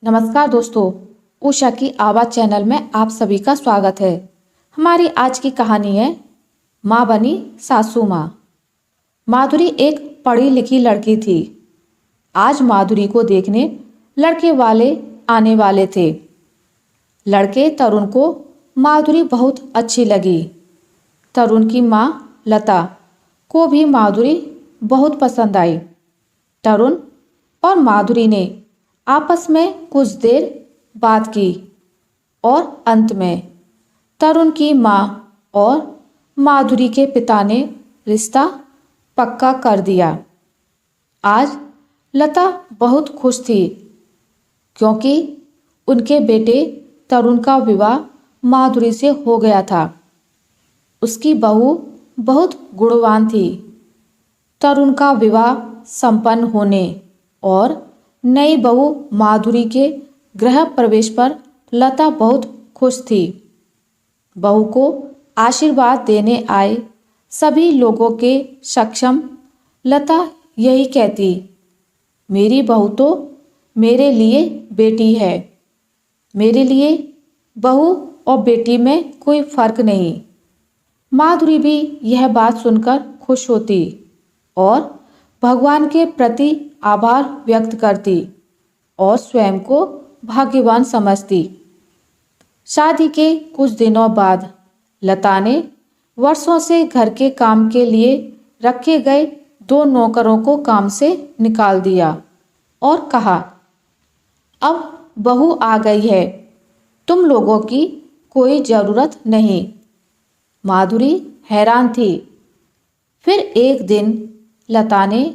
नमस्कार दोस्तों, उषा की आवाज़ चैनल में आप सभी का स्वागत है। हमारी आज की कहानी है माँ बनी सासू माँ। माधुरी एक पढ़ी लिखी लड़की थी। आज माधुरी को देखने लड़के वाले आने वाले थे। लड़के तरुण को माधुरी बहुत अच्छी लगी। तरुण की माँ लता को भी माधुरी बहुत पसंद आई। तरुण और माधुरी ने आपस में कुछ देर बात की और अंत में तरुण की माँ और माधुरी के पिता ने रिश्ता पक्का कर दिया। आज लता बहुत खुश थी क्योंकि उनके बेटे तरुण का विवाह माधुरी से हो गया था। उसकी बहू बहुत गुणवान थी। तरुण का विवाह संपन्न होने और नई बहू माधुरी के गृह प्रवेश पर लता बहुत खुश थी। बहू को आशीर्वाद देने आए सभी लोगों के सक्षम लता यही कहती, मेरी बहू तो मेरे लिए बेटी है। मेरे लिए बहू और बेटी में कोई फर्क नहीं। माधुरी भी यह बात सुनकर खुश होती और भगवान के प्रति आभार व्यक्त करती और स्वयं को भाग्यवान समझती। शादी के कुछ दिनों बाद लता ने वर्षों से घर के काम के लिए रखे गए 2 नौकरों को काम से निकाल दिया और कहा, अब बहू आ गई है, तुम लोगों की कोई ज़रूरत नहीं। माधुरी हैरान थी। फिर एक दिन लता ने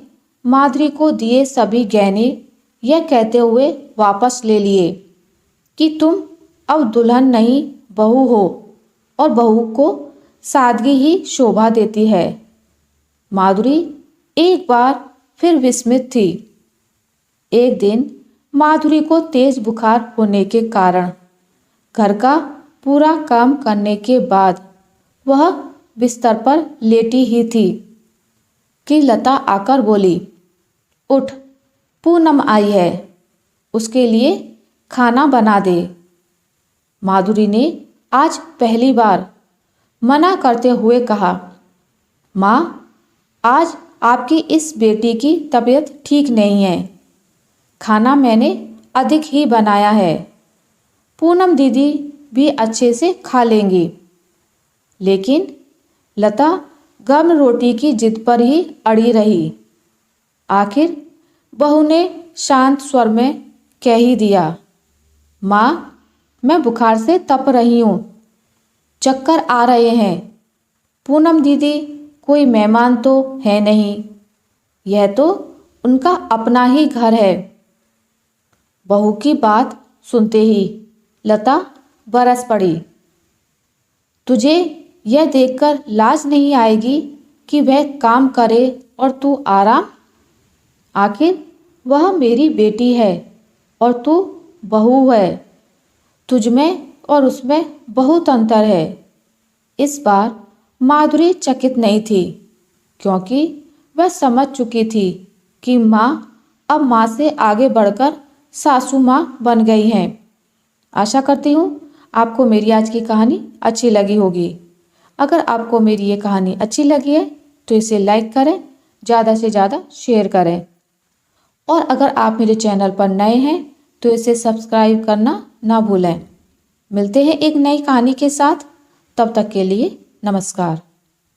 माधुरी को दिए सभी गहने यह कहते हुए वापस ले लिए कि तुम अब दुल्हन नहीं बहू हो और बहू को सादगी ही शोभा देती है। माधुरी एक बार फिर विस्मित थी। एक दिन माधुरी को तेज बुखार होने के कारण घर का पूरा काम करने के बाद वह बिस्तर पर लेटी ही थी कि लता आकर बोली, उठ, पूनम आई है, उसके लिए खाना बना दे। माधुरी ने आज पहली बार मना करते हुए कहा, माँ, आज आपकी इस बेटी की तबीयत ठीक नहीं है। खाना मैंने अधिक ही बनाया है। पूनम दीदी भी अच्छे से खा लेंगी। लेकिन लता गर्म रोटी की जिद पर ही अड़ी रही। आखिर बहू ने शांत स्वर में कह ही दिया, माँ, मैं बुखार से तप रही हूँ, चक्कर आ रहे हैं। पूनम दीदी कोई मेहमान तो है नहीं, यह तो उनका अपना ही घर है। बहू की बात सुनते ही लता बरस पड़ी। तुझे यह देखकर लाज नहीं आएगी कि वह काम करे और तू आराम? आखिर वह मेरी बेटी है और तू बहू है। तुझ में और उसमें बहुत अंतर है। इस बार माधुरी चकित नहीं थी क्योंकि वह समझ चुकी थी कि माँ अब माँ से आगे बढ़कर सासू माँ बन गई हैं। आशा करती हूँ आपको मेरी आज की कहानी अच्छी लगी होगी। अगर आपको मेरी ये कहानी अच्छी लगी है तो इसे लाइक करें, ज़्यादा से ज़्यादा शेयर करें और अगर आप मेरे चैनल पर नए हैं तो इसे सब्सक्राइब करना ना भूलें। मिलते हैं एक नई कहानी के साथ, तब तक के लिए नमस्कार।